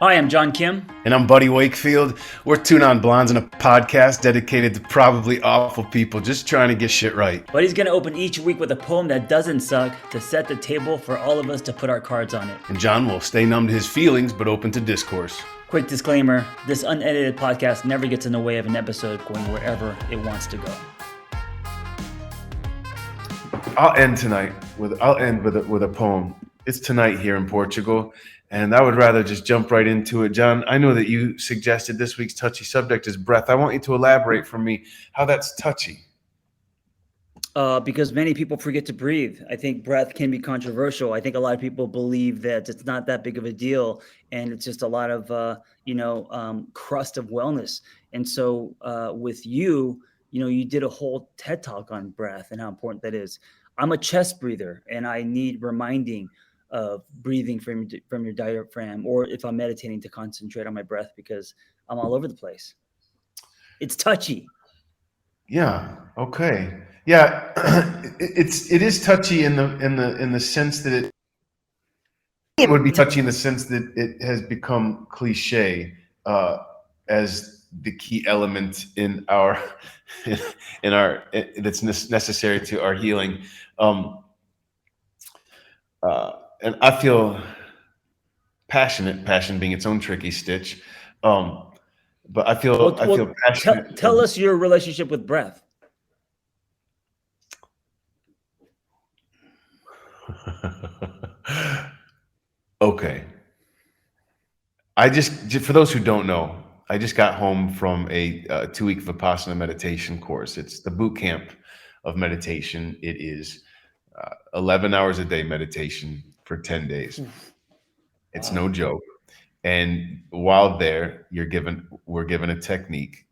Hi, I'm John Kim. And I'm Buddy Wakefield. We're Two Non-Blondes in a podcast dedicated to probably awful people just trying to get shit right. Buddy's gonna open each week with a poem that doesn't suck to set the table for all of us to put our cards on it. And John will stay numb to his feelings but open to discourse. Quick disclaimer, this unedited podcast never gets in the way of an episode going wherever it wants to go. I'll end with a poem. It's tonight here in Portugal, and I would rather just jump right into it. John, I know that you suggested this week's touchy subject is breath. I want you to elaborate for me how that's touchy. Because many people forget to breathe. I think breath can be controversial. I think a lot of people believe that it's not that big of a deal, and it's just a lot of crust of wellness. And so with you did a whole TED talk on breath and how important that is. I'm a chest breather, and I need reminding of breathing from your diaphragm, or if I'm meditating, to concentrate on my breath because I'm all over the place. It's touchy. Yeah. Okay. Yeah. It is touchy in the sense that it would be touchy in the sense that it has become cliche as the key element in our that's necessary to our healing. And I feel passion being its own tricky stitch. But I feel passionate. Tell us your relationship with breath. Okay. For those who don't know, I just got home from a 2-week Vipassana meditation course. It's the boot camp of meditation. It is 11 hours a day meditation for 10 days. It's no joke. And while there, we're given a technique.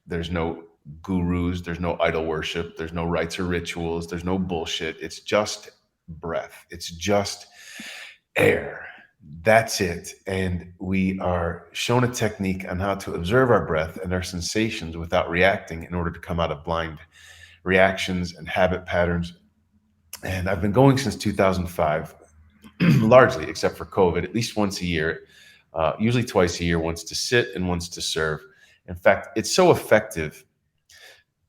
There's no gurus, there's no idol worship, there's no rites or rituals, there's no bullshit. It's just breath. It's just air. That's it. And we are shown a technique on how to observe our breath and our sensations without reacting in order to come out of blind reactions and habit patterns. And I've been going since 2005, largely, except for COVID, at least once a year, usually twice a year, once to sit and once to serve. In fact, it's so effective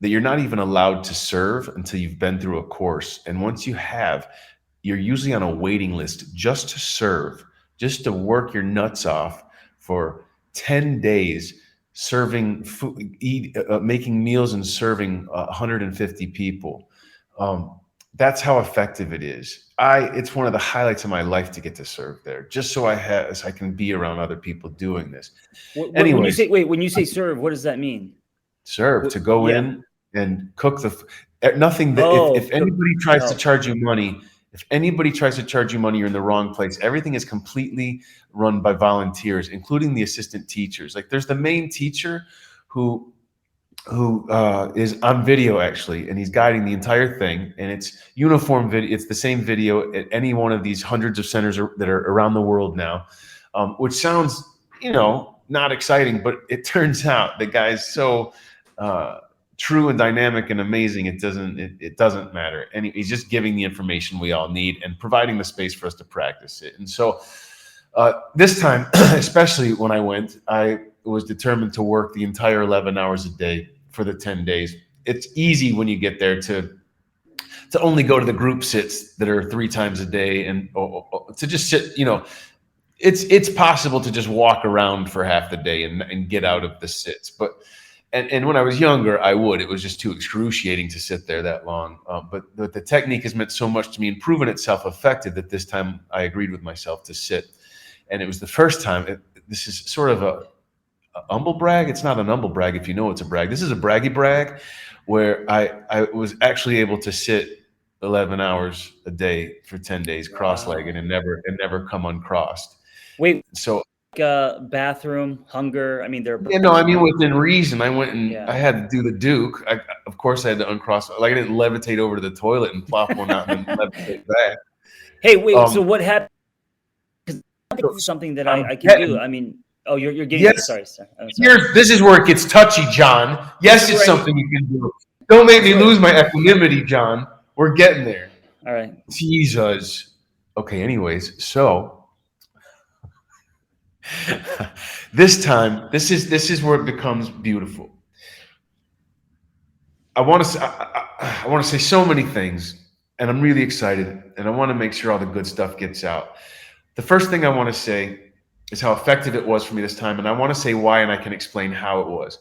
that you're not even allowed to serve until you've been through a course. And once you have, you're usually on a waiting list just to serve, just to work your nuts off for 10 days, serving food, making meals and serving 150 people. That's how effective it is. It's one of the highlights of my life to get to serve there, just so I can be around other people doing this. Anyways, when you say serve, what does that mean? Serve, to go in and cook nothing that if anybody tries to charge you money, you're in the wrong place. Everything is completely run by volunteers, including the assistant teachers. Like, there's the main teacher who is on video actually, and he's guiding the entire thing, and it's uniform video. It's the same video at any one of these hundreds of centers that are around the world now, which sounds, not exciting, but it turns out the guy's so true and dynamic and amazing. It doesn't matter. And he's just giving the information we all need and providing the space for us to practice it. And so this time, especially when I went, I was determined to work the entire 11 hours a day for the 10 days. It's easy when you get there to only go to the group sits that are 3 times a day and to just sit, it's possible to just walk around for half the day and get out of the sits. But and when I was younger, it was just too excruciating to sit there that long. But the technique has meant so much to me and proven itself effective that this time I agreed with myself to sit. And it was the first time. This is sort of a humble brag. It's not an humble brag if you know it's a brag. This is a braggy brag where I was actually able to sit 11 hours a day for 10 days, cross-legged, and never come uncrossed. Wait, so bathroom, hunger. I mean, within reason. I went and I had to do the Duke. Of course, I had to uncross. Like, I didn't levitate over to the toilet and plop one out and then levitate back. Hey, wait. So what happened? Because something that I can do. I mean, you're getting. Yes. Sorry. This is where it gets touchy, John. Yes, it's something you can do. Don't make me lose my equanimity, John. We're getting there. All right. Jesus. Okay. Anyways, so This time, this is where it becomes beautiful. I want to say so many things, and I'm really excited, and I want to make sure all the good stuff gets out. The first thing I want to say is how effective it was for me this time, and I want to say why, and I can explain how it was.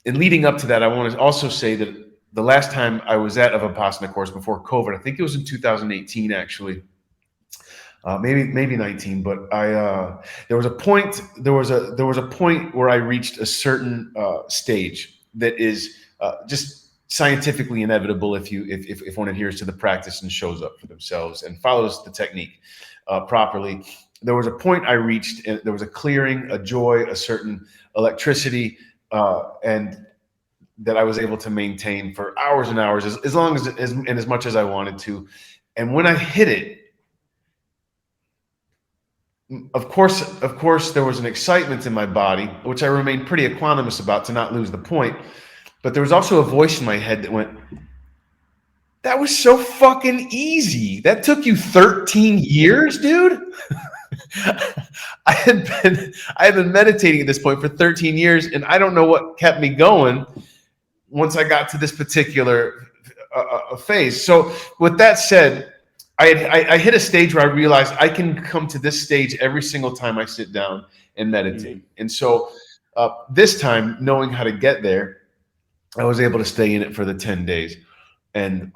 And leading up to that, I want to also say that the last time I was at a Vipassana course before COVID, I think it was in 2018, actually. Maybe 19, but there was a point where I reached a certain stage that is just scientifically inevitable if one adheres to the practice and shows up for themselves and follows the technique properly. There was a point I reached, and there was a clearing, a joy, a certain electricity, and that I was able to maintain for hours and hours, as long and as much as I wanted to. And when I hit it, of course, there was an excitement in my body, which I remained pretty equanimous about to not lose the point. But there was also a voice in my head that went, "That was so fucking easy. That took you 13 years, dude." I had been meditating at this point for 13 years, and I don't know what kept me going once I got to this particular phase. So with that said, I hit a stage where I realized I can come to this stage every single time I sit down and meditate. Mm-hmm. And so this time, knowing how to get there, I was able to stay in it for the 10 days. And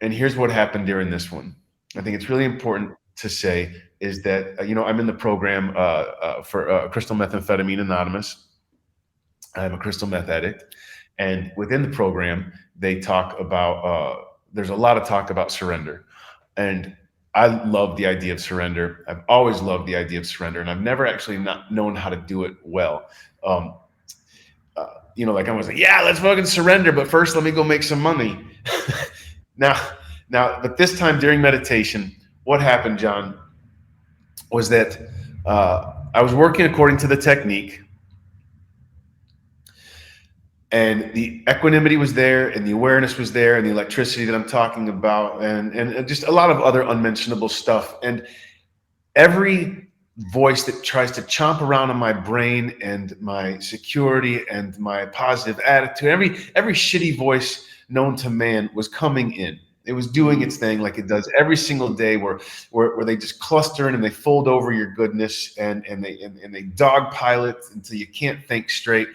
here's what happened during this one. I think it's really important to say is that, I'm in the program for Crystal Methamphetamine Anonymous. I'm a crystal meth addict. And within the program, they talk about, there's a lot of talk about surrender. And I love the idea of surrender. I've always loved the idea of surrender, and I've never actually not known how to do it well. Like I was like, yeah, let's fucking surrender, but first let me go make some money. But this time during meditation, what happened, John, was that I was working according to the technique. And the equanimity was there, and the awareness was there, and the electricity that I'm talking about, and just a lot of other unmentionable stuff. And every voice that tries to chomp around on my brain and my security and my positive attitude, every shitty voice known to man was coming in. It was doing its thing like it does every single day, where they just cluster in and they fold over your goodness and they dogpile it until you can't think straight.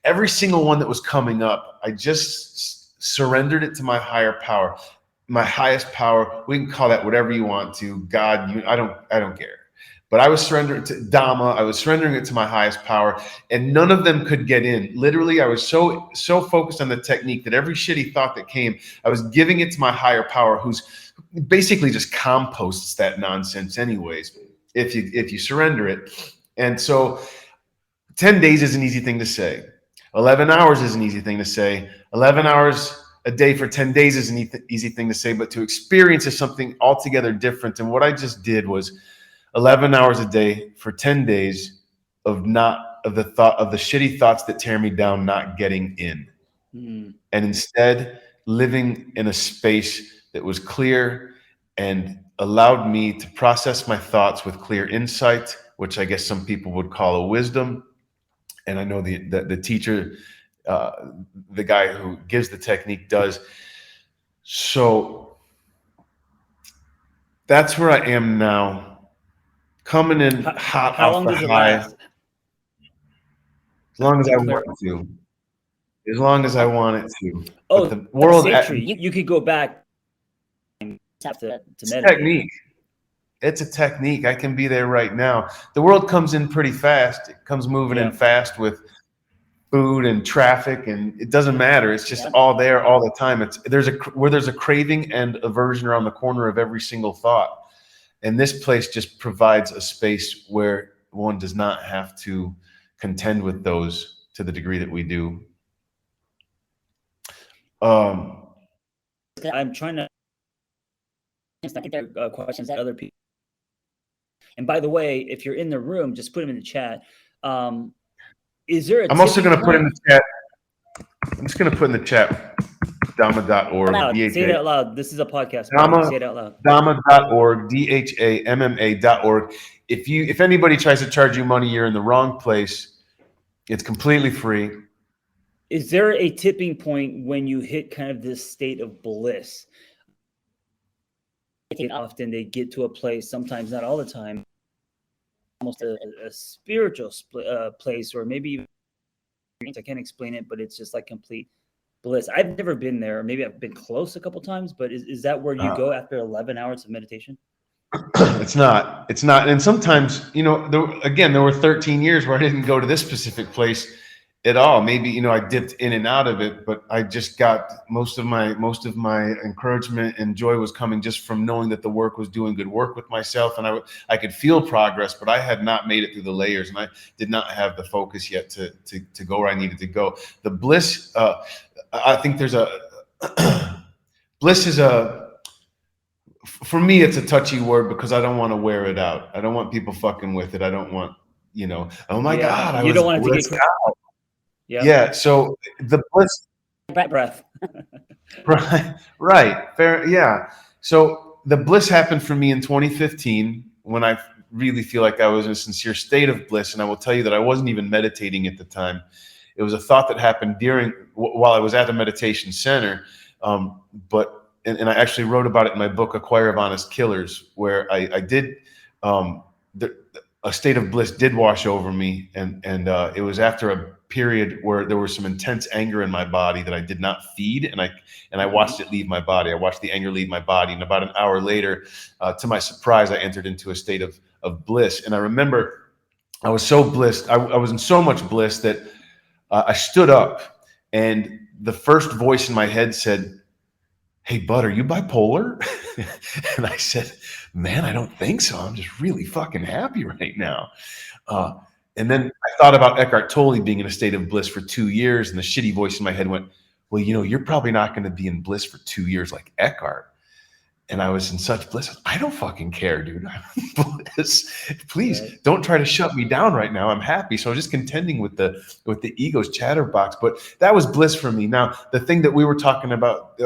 Every single one that was coming up, I just surrendered it to my higher power, my highest power. We can call that whatever you want to, God. I don't care. But I was surrendering to Dhamma. I was surrendering it to my highest power, and none of them could get in. Literally, I was so focused on the technique that every shitty thought that came, I was giving it to my higher power, who's basically just composts that nonsense, anyways. If you surrender it, and so 10 days is an easy thing to say. 11 hours is an easy thing to say. 11 hours a day for 10 days is an easy thing to say, but to experience is something altogether different. And what I just did was 11 hours a day for 10 days of the shitty thoughts that tear me down, not getting in. And instead living in a space that was clear and allowed me to process my thoughts with clear insight, which I guess some people would call a wisdom. And I know the teacher, the guy who gives the technique does. So that's where I am now, coming in hot off the high. As long as I want to. As long as I want it to. Oh, the world. You could go back and have to meditate. Technique. It's a technique. I can be there right now. The world comes in pretty fast. It comes moving in fast with food and traffic, and it doesn't matter. It's just all there all the time. There's a craving and aversion around the corner of every single thought. And this place just provides a space where one does not have to contend with those to the degree that we do. I'm trying to think there are questions that other people. And by the way, if you're in the room, just put them in the chat. Is there a I'm also going to put in the chat. I'm just going to put in the chat. Dhamma.org, Say it DHA. out loud. This is a podcast, by the way. Dhamma, Say it out loud. Dhamma.org, DHAMMA.org. If anybody tries to charge you money, you're in the wrong place. It's completely free. Is there a tipping point when you hit kind of this state of bliss? Often they get to a place, sometimes not all the time, almost a spiritual place, or maybe even, I can't explain it, but it's just like complete bliss. I've never been there. Maybe I've been close a couple times, but is that where you go after 11 hours of meditation? It's not. And sometimes, there were 13 years where I didn't go to this specific place at all. Maybe, I dipped in and out of it, but I just got most of my encouragement and joy was coming just from knowing that the work was doing good work with myself. And I could feel progress, but I had not made it through the layers, and I did not have the focus yet to go where I needed to go. The bliss, I think there's bliss is for me, it's a touchy word because I don't want to wear it out. I don't want people fucking with it. I don't want, oh my God, you don't want it to get out. Yeah. So the bliss. Breath. Right. Fair. Yeah. So the bliss happened for me in 2015 when I really feel like I was in a sincere state of bliss. And I will tell you that I wasn't even meditating at the time. It was a thought that happened while I was at the meditation center. And I actually wrote about it in my book, A Choir of Honest Killers, where I did, a state of bliss did wash over me. And it was after a period where there was some intense anger in my body that I did not feed. And I watched it leave my body. I watched the anger leave my body. And about an hour later, to my surprise, I entered into a state of bliss. And I remember I was so blissed. I was in so much bliss that I stood up, and the first voice in my head said, "Hey, bud, are you bipolar?" And I said, "Man, I don't think so. I'm just really fucking happy right now." And then I thought about Eckhart Tolle being in a state of bliss for 2 years, and the shitty voice in my head went, "Well, you're probably not going to be in bliss for 2 years like Eckhart." And I was in such bliss. I don't fucking care, dude. I'm in bliss. Please don't try to shut me down right now. I'm happy. So I was just contending with the ego's chatterbox. But that was bliss for me. Now, the thing that we were talking about,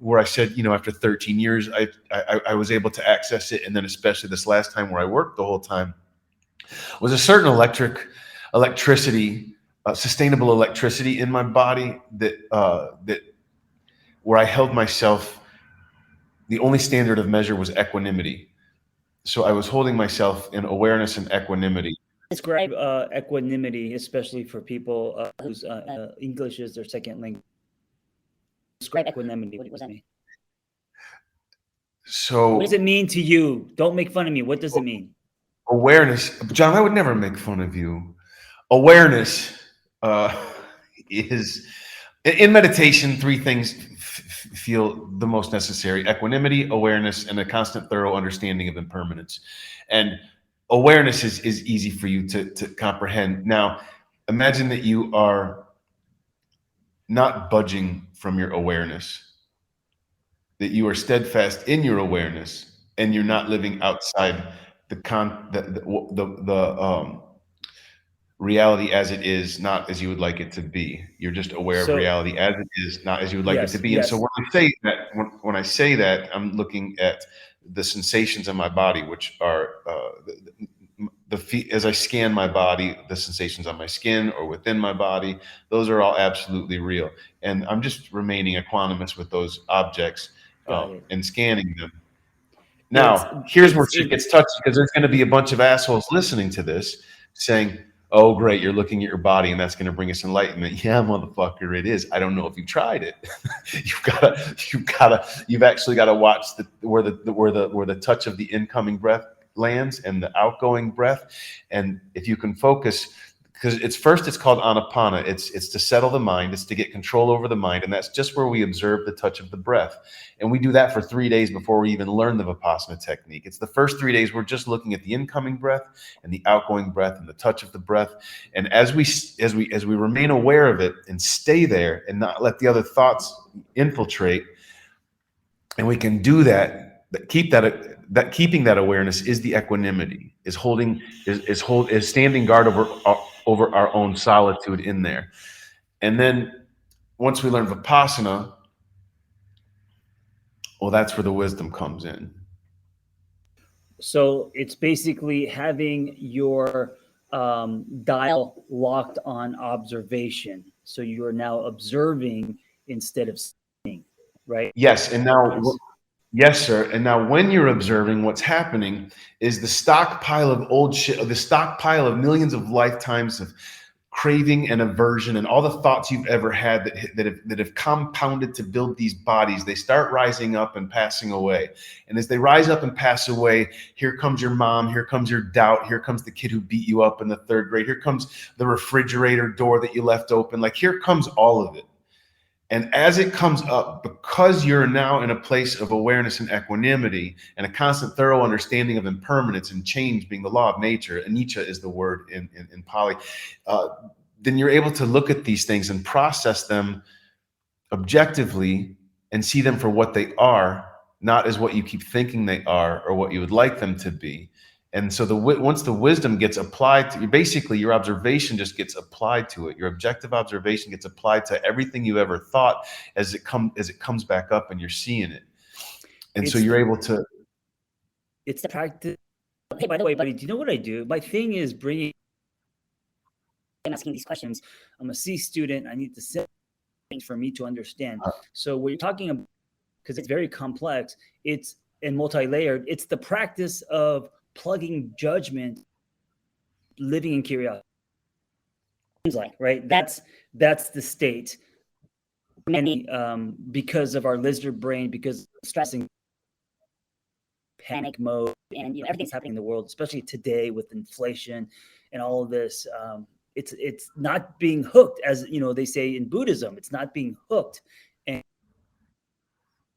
where I said, after 13 years, I was able to access it, and then especially this last time where I worked the whole time, was a certain electricity, sustainable electricity in my body that where I held myself. The only standard of measure was equanimity. So I was holding myself in awareness and equanimity. Describe equanimity, especially for people whose English is their second language. Describe equanimity. What does that mean? So what does it mean to you? Don't make fun of me. What does it mean? Awareness. John, I would never make fun of you. Awareness is, in meditation, three things feel the most necessary: equanimity, awareness, and a constant, thorough understanding of impermanence. And awareness is easy for you to comprehend. Now, imagine that you are not budging from your awareness, that you are steadfast in your awareness, and you're not living outside the reality as it is, not as you would like it to be. You're just aware of reality as it is, not as you would like it to be. And so when I say that, I'm looking at the sensations in my body, which are as I scan my body, the sensations on my skin or within my body, those are all absolutely real. And I'm just remaining equanimous with those objects and scanning them. Now, here's where shit gets touchy, because there's going to be a bunch of assholes listening to this saying, "Oh, great, you're looking at your body and that's going to bring us enlightenment." Yeah, motherfucker, it is. I don't know if you've tried it. You've actually got to watch where the touch of the incoming breath lands and the outgoing breath. And if you can focus, because it's called anapana. It's to settle the mind. It's to get control over the mind. And that's just where we observe the touch of the breath. And we do that for 3 days before we even learn the Vipassana technique. It's the first 3 days we're just looking at the incoming breath and the outgoing breath and the touch of the breath. And as we remain aware of it and stay there and not let the other thoughts infiltrate, and we can do that, keeping that awareness is the equanimity, is standing guard over our own solitude in there. And then once we learn Vipassana, Well, that's where the wisdom comes in. So it's basically having your dial locked on observation. So you are now observing instead of seeing, right? Yes. And now, yes, sir. And now when you're observing, what's happening is the stockpile of old shit, the stockpile of millions of lifetimes of craving and aversion and all the thoughts you've ever had that have compounded to build these bodies, they start rising up and passing away. And as they rise up and pass away, here comes your mom, here comes your doubt, here comes the kid who beat you up in the 3rd grade, here comes the refrigerator door that you left open. Like, here comes all of it. And as it comes up, because you're now in a place of awareness and equanimity and a constant thorough understanding of impermanence and change being the law of nature, anicca is the word in Pali, then you're able to look at these things and process them objectively and see them for what they are, not as what you keep thinking they are or what you would like them to be. And so once the wisdom gets applied to you, basically your observation just gets applied to it. Your objective observation gets applied to everything you ever thought as it comes back up and you're seeing it. And so you're able to. It's the practice. Hey, by the way, buddy, do you know what I do? My thing is asking these questions. I'm a C student. I need to set things for me to understand. So what you're talking about, because it's very complex, it's and multi-layered. It's the practice of plugging judgment, living in curiosity. Right? That's the state. Many, because of our lizard brain, because of stressing, panic mode, and everything's happening in the world, especially today with inflation and all of this. It's not being hooked, as they say in Buddhism. It's not being hooked, and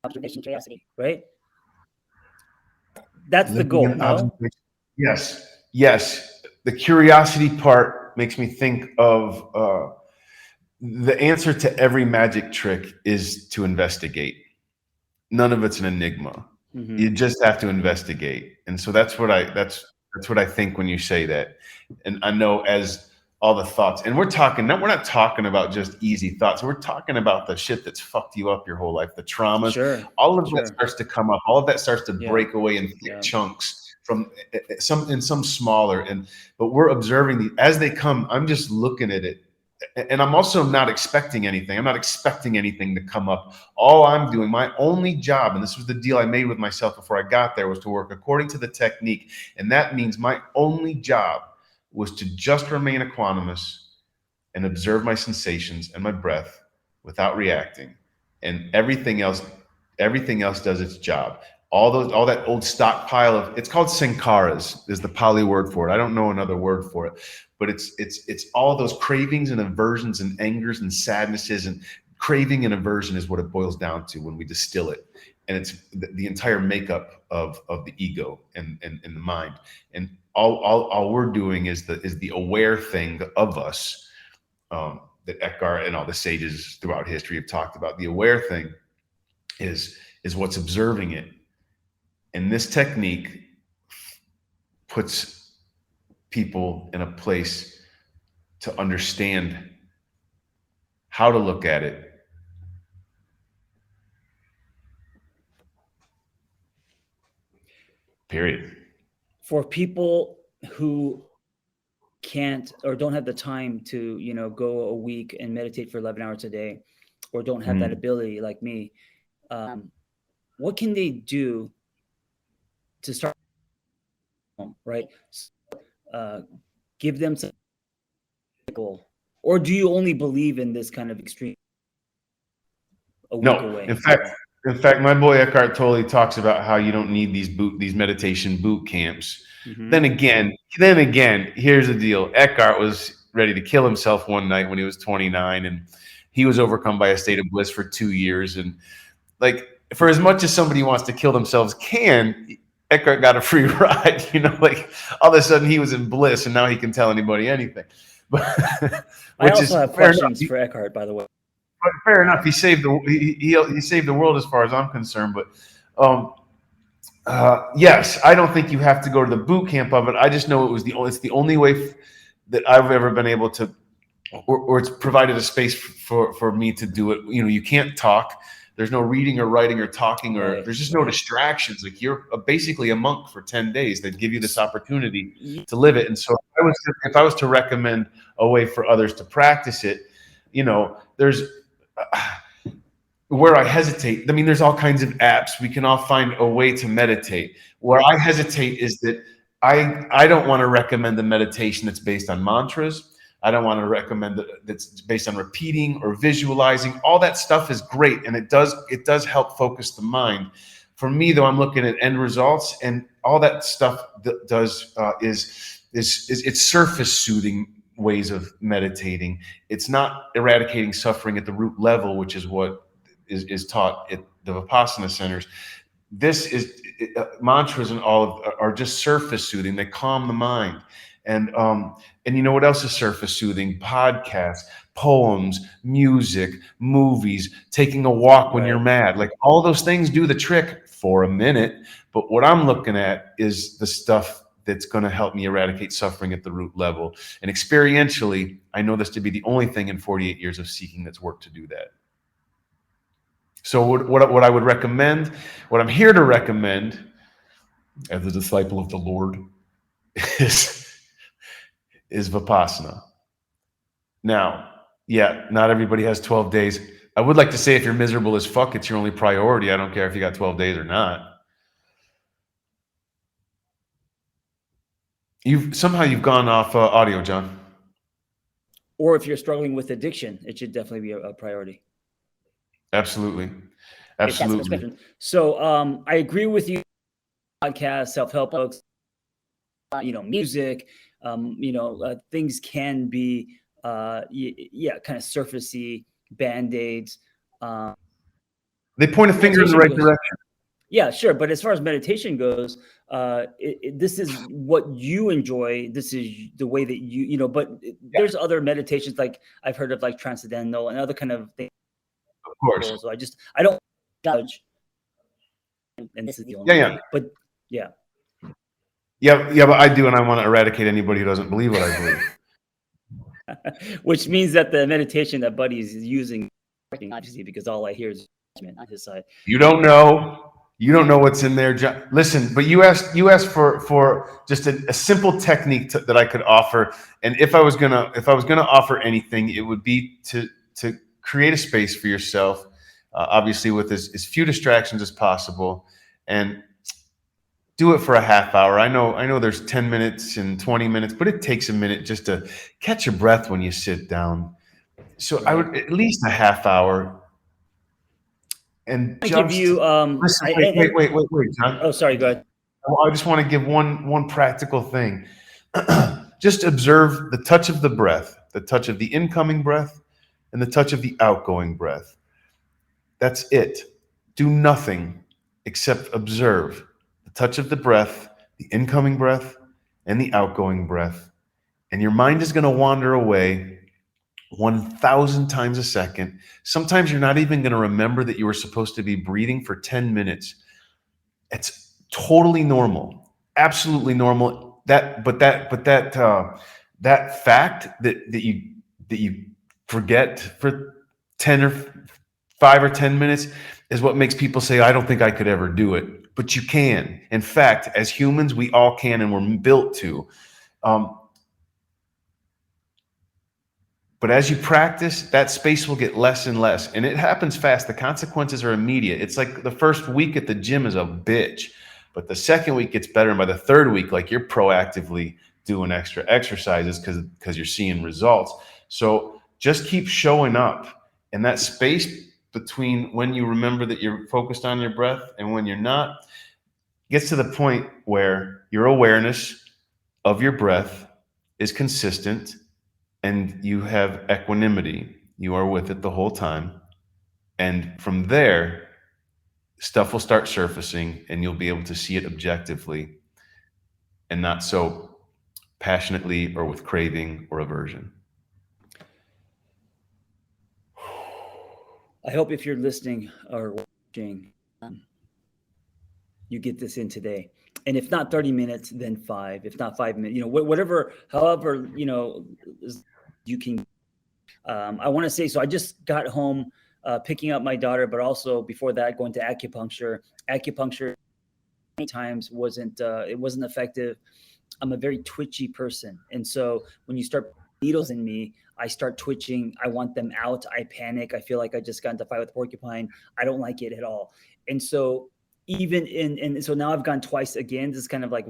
observation, curiosity, right? That's the goal. No? Yes. The curiosity part makes me think of the answer to every magic trick is to investigate. None of it's an enigma. Mm-hmm. You just have to investigate. And so that's what I think when you say that. And I know as all the thoughts, and we're not talking about just easy thoughts. We're talking about the shit that's fucked you up your whole life, the traumas, all of that starts to come up. All of that starts to break away in thick chunks from some smaller. But we're observing as they come. I'm just looking at it. And I'm also not expecting anything. I'm not expecting anything to come up. All I'm doing, my only job, and this was the deal I made with myself before I got there, was to work according to the technique. And that means my only job was to just remain equanimous and observe my sensations and my breath without reacting. And everything else does its job. All that old stockpile of, it's called sankharas, is the Pali word for it. I don't know another word for it, but it's all those cravings and aversions and angers and sadnesses, and craving and aversion is what it boils down to when we distill it. And it's the entire makeup of the ego and the mind. And all we're doing is the aware thing of us, that Eckhart and all the sages throughout history have talked about. The aware thing is what's observing it. And this technique puts people in a place to understand how to look at it. Period. For people who can't or don't have the time to, go a week and meditate for 11 hours a day, or don't have that ability like me, what can they do to start, right? Give them some goal, or do you only believe in this kind of extreme? No, in fact, my boy Eckhart totally talks about how you don't need these meditation boot camps. Mm-hmm. Then again, here's the deal. Eckhart was ready to kill himself one night when he was 29, and he was overcome by a state of bliss for 2 years. And like, for as much as somebody wants to kill themselves Eckhart got a free ride, like all of a sudden he was in bliss and now he can tell anybody anything. But I also have questions for Eckhart, by the way. Fair enough. He saved the world as far as I'm concerned. But yes, I don't think you have to go to the boot camp of it. I just know it's the only way that I've ever been able to, or it's provided a space for me to do it. You can't talk. There's no reading or writing or talking, or Right, there's just no distractions. Like you're basically a monk for 10 days that give you this opportunity to live it. And so if I was to recommend a way for others to practice it, you know, there's where I hesitate. I mean, there's all kinds of apps. We can all find a way to meditate. Where I hesitate is that I don't want to recommend a meditation that's based on mantras. I don't want to recommend that's based on repeating or visualizing. All that stuff is great, and it does help focus the mind. For me, though, I'm looking at end results, and all that stuff does is it's surface soothing ways of meditating. It's not eradicating suffering at the root level, which is what is taught at the Vipassana centers. This is mantras and all are just surface soothing. They calm the mind. And you know what else is surface soothing? Podcasts, poems, music, movies, taking a walk when you're mad. Like all those things do the trick for a minute. But what I'm looking at is the stuff that's going to help me eradicate suffering at the root level. And experientially, I know this to be the only thing in 48 years of seeking that's worked to do that. So what I would recommend, what I'm here to recommend as a disciple of the Lord is Vipassana. Now, yeah, not everybody has 12 days. I would like to say if you're miserable as fuck, it's your only priority. I don't care if you got 12 days or not. Somehow you've gone off audio, John. Or if you're struggling with addiction, it should definitely be a priority. Absolutely. Absolutely. So I agree with you. Podcasts, self-help books, music, things can be, kind of surfacey Band-Aids. They point a finger in the right direction. Yeah, sure. But as far as meditation goes, this is what you enjoy. This is the way that but there's other meditations like I've heard of, like Transcendental and other kind of things. Of course. So I don't judge. And this is the only way. But yeah, but I do, and I want to eradicate anybody who doesn't believe what I believe. Which means that the meditation that Buddy is using, obviously, because all I hear is judgment on his side. You don't know what's in there, John. Listen, but you asked for just a simple technique that I could offer, and if I was gonna offer anything, it would be to create a space for yourself, obviously with as few distractions as possible, and do it for a half hour. I know there's 10 minutes and 20 minutes, but it takes a minute just to catch your breath when you sit down. So I would at least a half hour. And just give you listen, wait, John. Oh, sorry, go ahead. I just want to give one practical thing. Just observe the touch of the breath, the touch of the incoming breath, and the touch of the outgoing breath. That's it. Do nothing except observe the touch of the breath, the incoming breath, and the outgoing breath. And your mind is going to wander away 1,000 times a second. Sometimes you're not even going to remember that you were supposed to be breathing for 10 minutes. It's totally normal, absolutely normal. That fact that you forget for 10 or 5 or 10 minutes is what makes people say, I don't think I could ever do it. But you can. In fact, as humans, we all can, and we're built to. But as you practice, that space will get less and less. And it happens fast. The consequences are immediate. It's like the first week at the gym is a bitch. But the second week gets better. And by the third week, like you're proactively doing extra exercises because you're seeing results. So just keep showing up. And that space between when you remember that you're focused on your breath and when you're not gets to the point where your awareness of your breath is consistent and you have equanimity. You are with it the whole time. And from there, stuff will start surfacing and you'll be able to see it objectively and not so passionately or with craving or aversion. I hope if you're listening or watching, you get this in today. And if not 30 minutes, then 5. If not 5 minutes, whatever, however, you can. I want to say, so I just got home picking up my daughter, but also before that, going to acupuncture. Acupuncture many times it wasn't effective. I'm a very twitchy person. And so when you start needles in me, I start twitching. I want them out. I panic. I feel like I just got into a fight with a porcupine. I don't like it at all. And so and so now I've gone twice again. This is kind of like,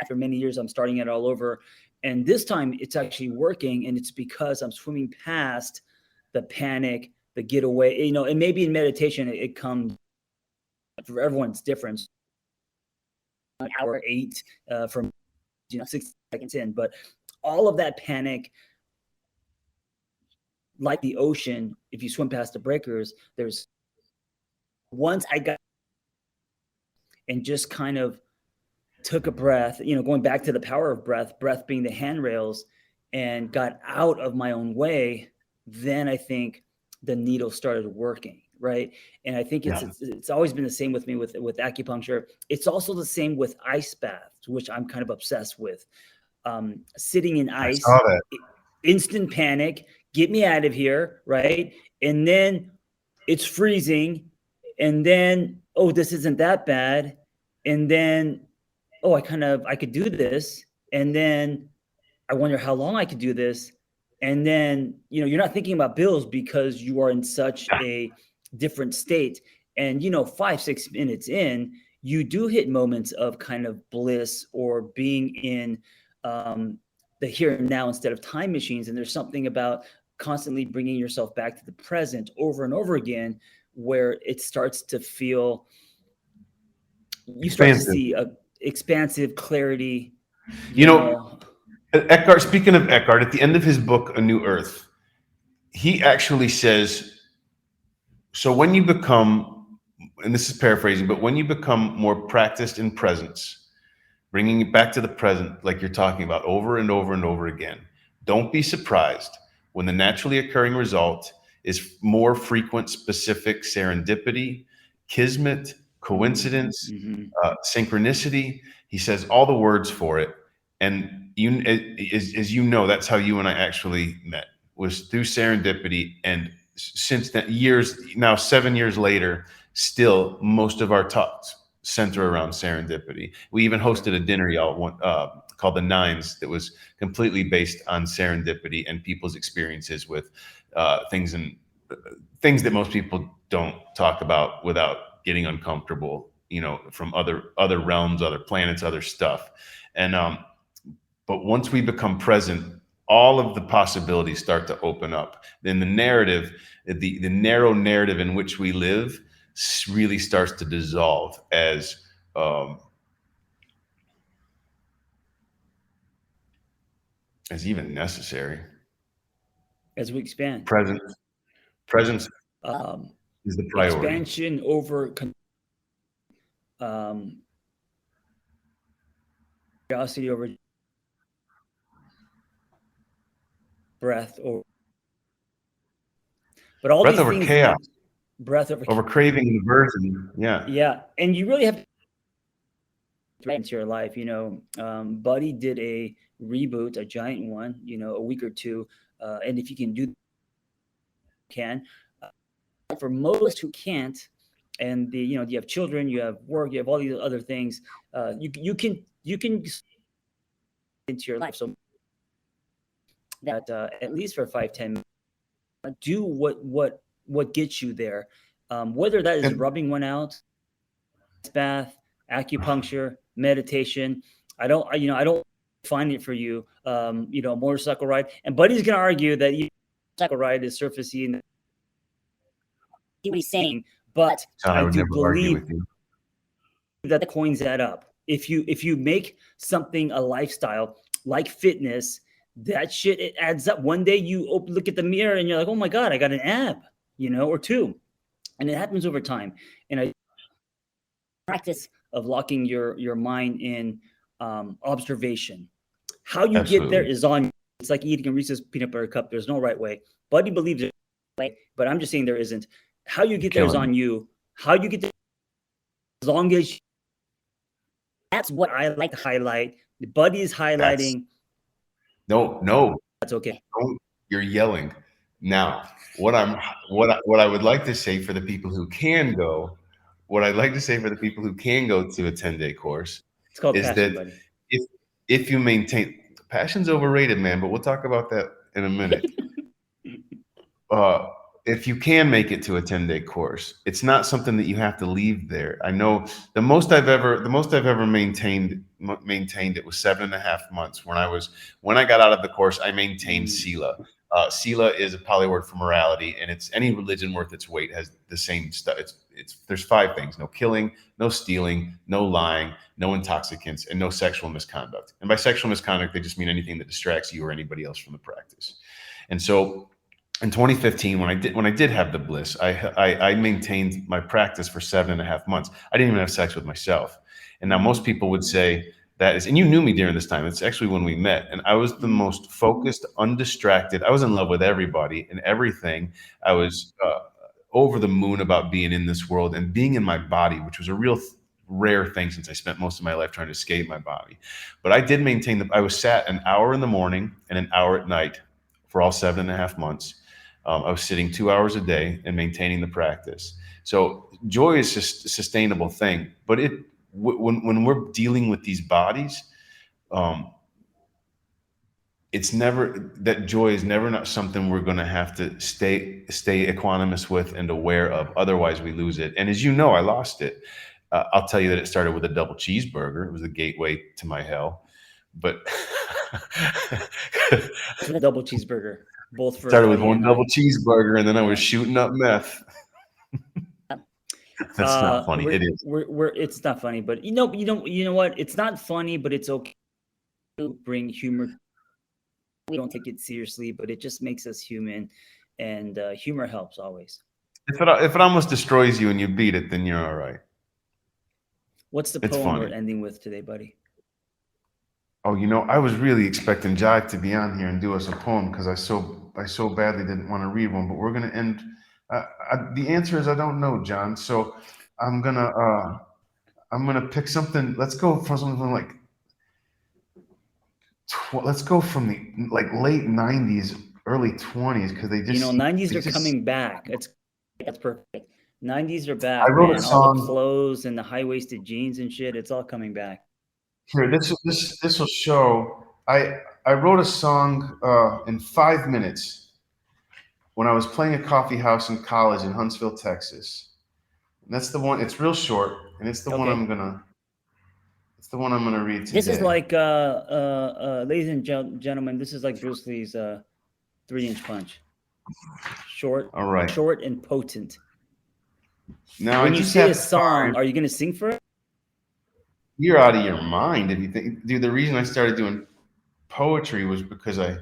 after many years, I'm starting it all over. And this time it's actually working. And it's because I'm swimming past the panic, the getaway, and maybe in meditation, it comes, for everyone, it's different. An hour 8 from 60 seconds in, but all of that panic, like the ocean, if you swim past the breakers, once I got and just kind of took a breath, going back to the power of breath being the handrails, and got out of my own way, then I think the needle started working. Right. And I think it's always been the same with me with acupuncture. It's also the same with ice baths, which I'm kind of obsessed with. Sitting in ice, instant panic, get me out of here. Right. And then it's freezing. And then, oh, this isn't that bad. And then, oh, I could do this. And then I wonder how long I could do this. And then, you're not thinking about bills because you are in such a different state. And, 5-6 minutes in, you do hit moments of kind of bliss or being in the here and now instead of time machines. And there's something about constantly bringing yourself back to the present over and over again, where it starts to feel, you start to see a expansive clarity. Eckhart, speaking of Eckhart, at the end of his book, A New Earth, he actually says, so when you become, and this is paraphrasing, but when you become more practiced in presence, bringing it back to the present, like you're talking about over and over and over again, don't be surprised when the naturally occurring result is more frequent, specific serendipity, kismet, coincidence, synchronicity. He says all the words for it. And as you know, that's how you and I actually met, was through serendipity. And since that, now 7 years later, still most of our talks center around serendipity. We even hosted a dinner, y'all, called the Nines, that was completely based on serendipity and people's experiences with things that most people don't talk about without getting uncomfortable, from other realms, other planets, other stuff. And but once we become present, all of the possibilities start to open up. Then the narrative, the narrow narrative in which we live, really starts to dissolve as even necessary. As we expand. Presence is the priority. Expansion over curiosity over breath, or but all breath these over things, chaos, breath over craving and aversion. Yeah. And you really have to into your life. Buddy did a reboot, a giant one, a week or two. And if you can do, for most who can't, and you have children, you have work, you have all these other things, you can into your life. So that at least for 5-10 minutes, do what gets you there, whether that is rubbing one out, bath, acupuncture, meditation. I don't find it for you. Motorcycle ride, and Buddy's gonna argue that motorcycle ride is surfacey and what he's saying, but I do believe that the coins add up. If you make something a lifestyle like fitness, that shit, it adds up. One day you look at the mirror and you're like, oh my God, I got an ab, or two. And it happens over time. And I practice of locking your mind in observation. How you get there is on. It's like eating a Reese's peanut butter cup. There's no right way. Buddy believes it, but I'm just saying there isn't. How you get there is on you. How you get there, as long as that's what I like to highlight. Buddy is highlighting. No, that's okay. You're yelling. Now, what I would like to say for the people who can go, what I'd like to say for the people who can go to a 10-day course It's called is passion, that buddy. if you maintain, passion's overrated, man, but we'll talk about that in a minute. If you can make it to a 10-day course, it's not something that you have to leave there. I know the most I've ever maintained it was 7.5 months. When I got out of the course, I maintained Sila. Sila is a Pali word for morality, and it's any religion worth its weight has the same stuff. There's 5 things: no killing, no stealing, no lying, no intoxicants, and no sexual misconduct. And by sexual misconduct, they just mean anything that distracts you or anybody else from the practice. And so in 2015, when I did have the bliss, I maintained my practice for 7.5 months. I didn't even have sex with myself. And now most people would say that is, and you knew me during this time. It's actually when we met, and I was the most focused, undistracted. I was in love with everybody and everything. I was over the moon about being in this world and being in my body, which was a real rare thing since I spent most of my life trying to escape my body. But I did maintain I was sat an hour in the morning and an hour at night for all 7.5 months. I was sitting 2 hours a day and maintaining the practice. So joy is just a sustainable thing, but when we're dealing with these bodies, it's never, that joy is never not something we're going to have to stay equanimous with and aware of. Otherwise, we lose it. And as you know, I lost it. I'll tell you that it started with a double cheeseburger. It was the gateway to my hell. But double cheeseburger. Both for started with one double cheeseburger, and then I was shooting up meth. That's not funny. It is. It's not funny, but you know what? It's not funny, but it's okay to bring humor. We don't take it seriously, but it just makes us human, and humor helps always. If it almost destroys you and you beat it, then you're all right. What's the poem we're ending with today, buddy? Oh, I was really expecting Jive to be on here and do us a poem because I so badly didn't want to read one, but we're gonna end. The answer is I don't know, John. So I'm gonna pick something. Let's go for something like. Let's go from the late 90s, early 20s, because they just 90s are coming back. That's perfect. 90s are back. I wrote a song. All the clothes and the high-waisted jeans and shit. It's all coming back. Here, this will show. I wrote a song in 5 minutes when I was playing a coffee house in college in Huntsville, Texas. And that's the one. It's real short, and it's the one I'm gonna. It's the one I'm gonna read today. This is like, ladies and gentlemen, this is like Bruce Lee's 3-inch punch. Short, all right. Short and potent. Now, when you say a song, are you gonna sing for it? You're out of your mind if you think, dude. The reason I started doing poetry was because I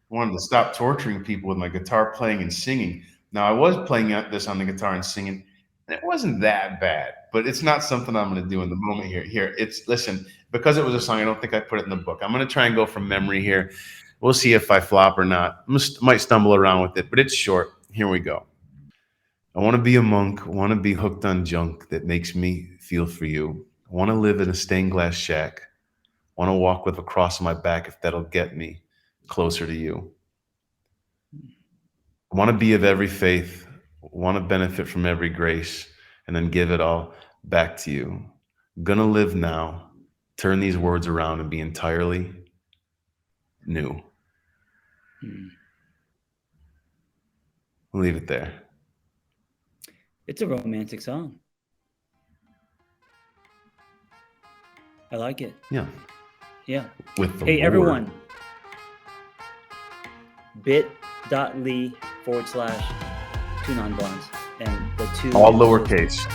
wanted to stop torturing people with my guitar playing and singing. Now, I was playing this on the guitar and singing, and it wasn't that bad, but it's not something I'm going to do in the moment here. Listen, because it was a song, I don't think I put it in the book. I'm going to try and go from memory here. We'll see if I flop or not. Might stumble around with it, but it's short. Here we go. I want to be a monk. I want to be hooked on junk that makes me feel for you. I want to live in a stained glass shack. I want to walk with a cross on my back if that'll get me closer to you. I want to be of every faith. I want to benefit from every grace and then give it all back to you. I'm gonna live now, turn these words around and be entirely new. We'll leave it there. It's a romantic song. I like it. Yeah. Yeah. Hey, everyone. bit.ly/2nonblondes and the 2 all lowercase.